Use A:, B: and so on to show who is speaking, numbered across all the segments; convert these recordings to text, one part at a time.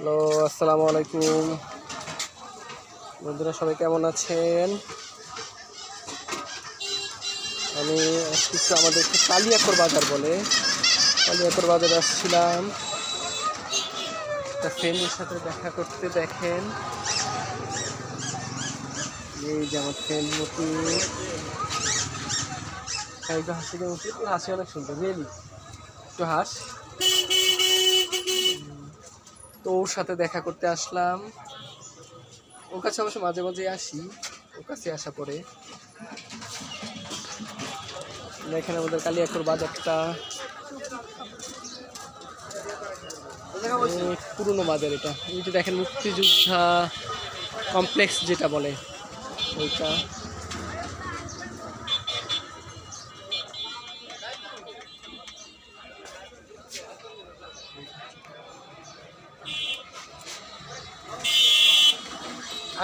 A: Hello, আসসালামু আলাইকুম বন্ধুরা, সবাই কেমন আছেন? আমি আসছি আমাদের কালিয়াকর বাজার বলে, কালিয়াকর বাজারে আসছিলাম একটা ফ্রেন্ডের সাথে দেখা করতে। দেখেন এই যে আমার ফ্রেন্ড মতি, একটু হাসি মতি, হাসি অনেক সুন্দর, রিয়েলি একটু হাস। তো ওর সাথে দেখা করতে আসলাম। ওর কাছে অবশ্য মাঝে মাঝে আসি, ওর কাছে আসা পরে দেখেন আমাদের কালিয়াকর বাজারটা পুরনো বাজার। এটা এই যে দেখেন মুক্তিযোদ্ধা কমপ্লেক্স যেটা বলে ওইটা।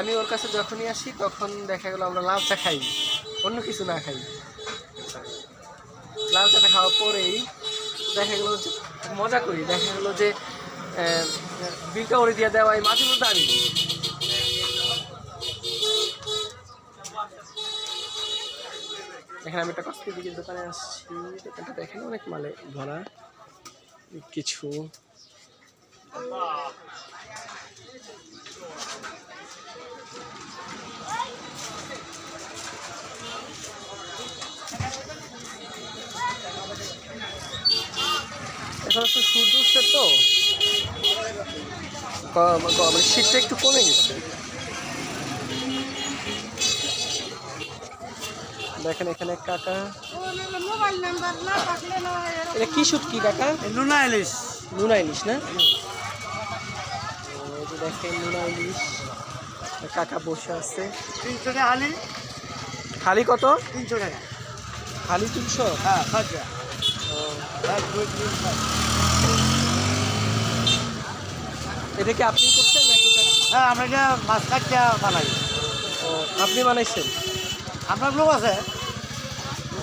A: আমি ওর কাছে যখনই আসি তখন দেখা গেল আমরা লাল চা খাই, অন্য কিছু না খাই। লাল চাটা খাওয়ার পরেই দেখা গেলো যে মজা করি, দেখা গেলো যে বিলটা ওরে দিয়ে দেওয়াই মাঝে মধ্যে আমি। এখানে আমি একটা কসমেটিকের দোকানে আসছি, দোকানটা দেখেন অনেক মালে ভরা কিছু। এখন একটু সূর্য উঠছে তো মানে শীতটা একটু কমে গেছে। দেখেন এখানে কাকা, এটা কি শুটকি কাকা?
B: নুনা ইলিশ।
A: নুনা ইলিশ না? দেখেন নুনা ইলিশ, কাকা বসে আছে।
B: 300 টাকা হালি।
A: খালি কত?
B: 300 টাকা।
A: খালি 300?
B: হ্যাঁ, খরচা। 1 2 3 4।
A: এটা কি আপনি করছেন নাকি?
B: হ্যাঁ, আমরা এটা মাছ কাটটা বানাই।
A: ও, আপনি বানাইছেন?
B: আপনার লোক আছে?
A: ও,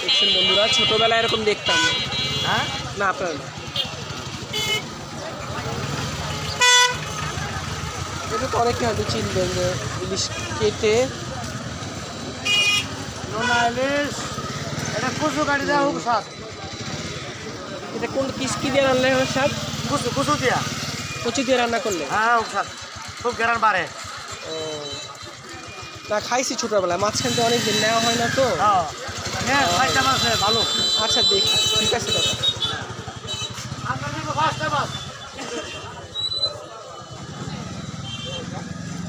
A: দেখছেন বন্ধুরা, ছোটবেলায় এরকম দেখতাম।
B: হ্যাঁ
A: না আপনার এটা তো অনেকে হয়তো চিনবেন যে ইলিশ কেটে।
B: নুনা ইলিশ এটা কুচু কাটি দেওয়া খুব স্বাদ।
A: এটা কোন কি দিয়ে রান্না হয় স্যার?
B: কুচু কুচু দিয়া।
A: কচি দিয়ে রান্না করলে?
B: হ্যাঁ, খুব স্বাদ, খুব গ্যারান বাড়ে।
A: ও, না খাইছি ছোটবেলায়, মাঝখান থেকে অনেকদিন নেওয়া হয় না তো।
B: হ্যাঁ, ফাইটা মাছ ভালো।
A: আচ্ছা দেখি, ঠিক আছে দাদা।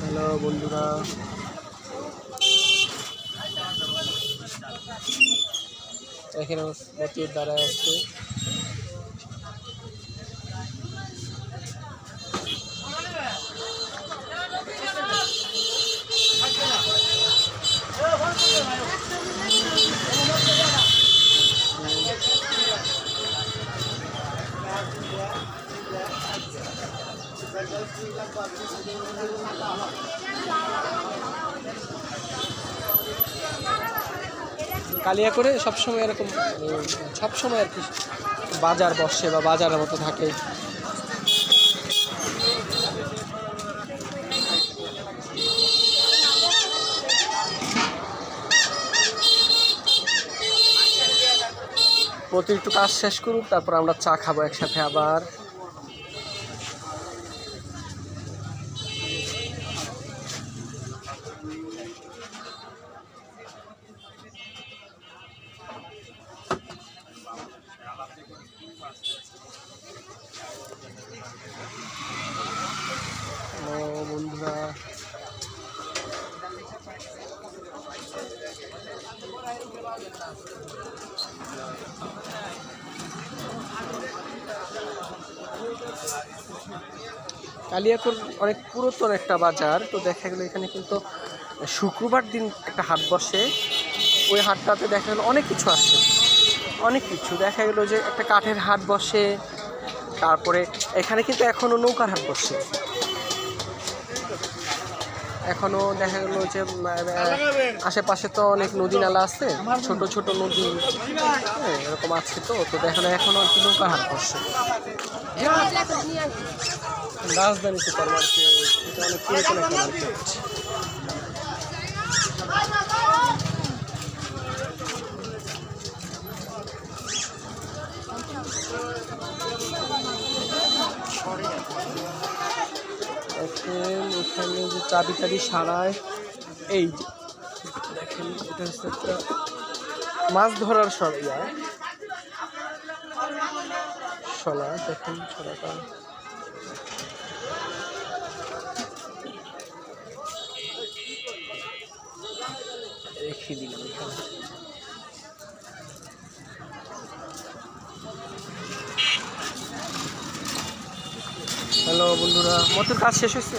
A: হ্যালো বন্ধুরা, এখানে মতির দ্বারা আছে। কালিয়াকরে সবসময় এরকম সবসময় আর কি বাজার বসে বা বাজারের মতো থাকে। প্রতি একটু কাজ শেষ করুক, তারপর আমরা চা খাবো একসাথে আবার। বন্ধুরা, কালিয়াকর অনেক পুরাতন একটা বাজার। তো দেখা গেলো এখানে কিন্তু শুক্রবার দিন একটা হাট বসে। ওই হাটটাতে দেখা গেলো অনেক কিছু আসে, অনেক কিছু দেখা গেলো যে একটা কাঠের হাট বসে। তারপরে এখানে কিন্তু এখনও নৌকার হাট বসে। এখনো দেখা গেল যে আশেপাশে তো অনেক নদী নালা আছে, ছোট ছোট নদী, হ্যাঁ, এরকম আছে। তো তো দেখা গেলো এখনো আর কি নৌকার হাট বসে। রাজধানী সুপার মার্কেট, এটা অনেক পুরাতন একটা মার্কেট। দেখেন এখানে যে চাবি টাবি সারায়, এই যে দেখেন এটা হচ্ছে একটা মাছ ধরার সরিয়া শলা, দেখেন শলাটা রেখে দিলাম এখানে। হ্যালো বন্ধুরা, মতের কাজ শেষ হয়েছে?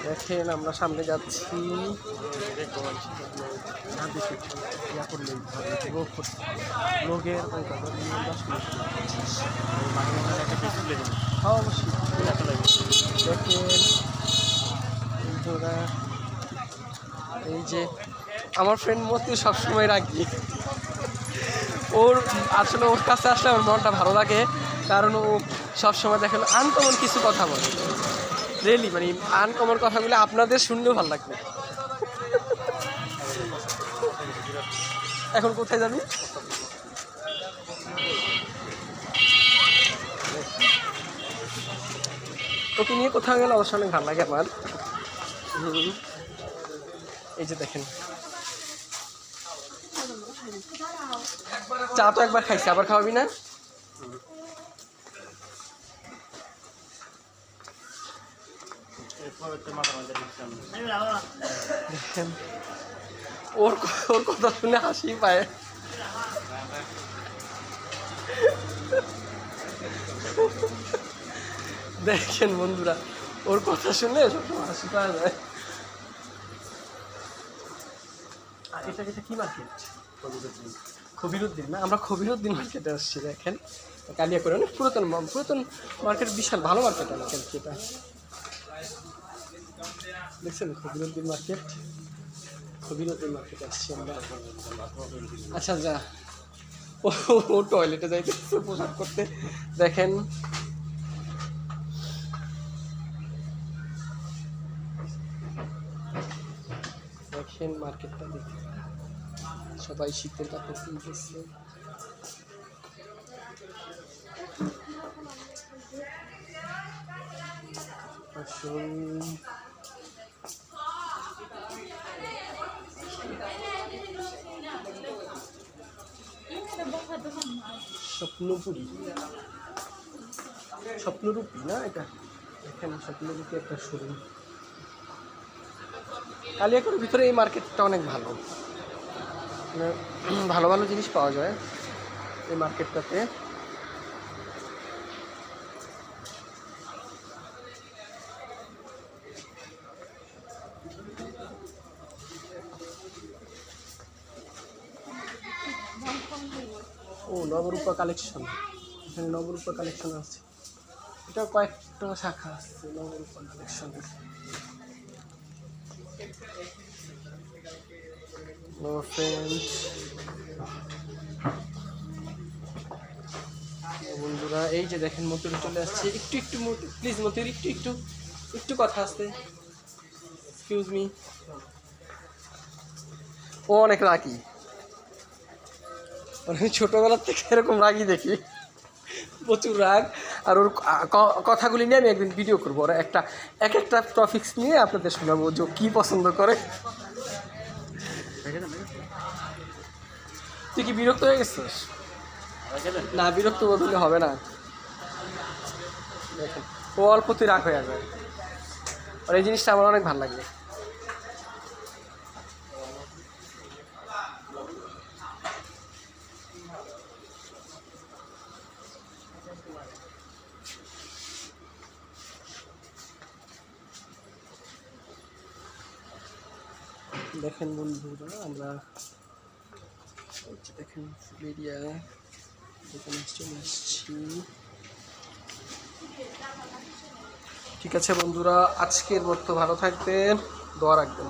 A: দেখেন আমরা সামনে যাচ্ছি, লোকের দেখেন বন্ধুরা, এই যে আমার ফ্রেন্ড মতি সবসময় রাখি, ওর আসলে ওর কাছে আসলে আমার মনটা ভালো লাগে, কারণ ও সবসময় দেখেন আনকমন কিছু কথা বলে, রিয়েলি মানে আনকমন কথাগুলো আপনাদের শুনলেও ভালো লাগবে। এখন কোথায় যাবি? ওকে নিয়ে কোথাও গেলে অবশ্য অনেক ভালো লাগে আমার। এই যে দেখেন চা তো একবার খাইছি, আবার খাওয়াবি না? দেখেন ওর ওর কথা শুনে হাসি পায়। দেখেন বন্ধুরা, ওর কথা শুনে সবসময় হাসি পাওয়া যায়। আর এটা এটা কি মার্কেট? খবিরুদ্দিন না, আমরা খবিরুদ্দিন মার্কেটে আসছি। দেখেন কালিয়াকৈর অনেক পুরাতন পুরাতন মার্কেট, বিশাল ভালো মার্কেট অনেক এটা। দেখছেন খবিরুদ্দিন মার্কেট, খবিরুদ্দিন মার্কেটে আসছি আমরা। আচ্ছা যা, ও টয়লেটে যাইতে পোশাক করতে। দেখেন দেখেন মার্কেটটা দেখে সবাই শীতের কাপড় কিনতেছে। স্বপ্নপুরী, স্বপ্নরূপী না এটা? এখানে স্বপ্নরূপী একটা শোরুম। কালিয়াকৈর ভিতরে এই মার্কেটটা অনেক ভালো, মানে ভালো ভালো জিনিস পাওয়া যায় এই মার্কেটটাতে। ও নবরূপা কালেকশন, এখানে নবরূপা কালেকশন আছে, এটা কয়েকটা শাখা আছে নবরূপা কালেকশনের। বন্ধুরা এই যে দেখেন মতিউর চলে আসছে। একটু একটু প্লিজ মতিউর, একটু একটু একটু কথা আসতে, এক্সকিউজ মি। ও অনেক রাগী, আমি ছোটবেলার থেকে এরকম রাগই দেখি, প্রচুর রাগ। আর ওর কথাগুলি নিয়ে আমি একদিন ভিডিও করবো, ওরা এক একটা টপিক্স নিয়ে আপনাদের শোনাবো যে কী পছন্দ করে। তুই কি বিরক্ত হয়ে গেছিস? না, বিরক্ত বোধ হলে হবে না। দেখেন ও অল্পতেই রাগ হয়ে যায়, আর এই জিনিসটা আমার অনেক ভালো লাগে। দেখেন বন্ধুরা আমরা দেখেন ফুল এরিয়া, দোকানে চলে আসছি। ঠিক আছে বন্ধুরা, আজকের মতো ভালো থাকবেন, দোয়া রাখবেন।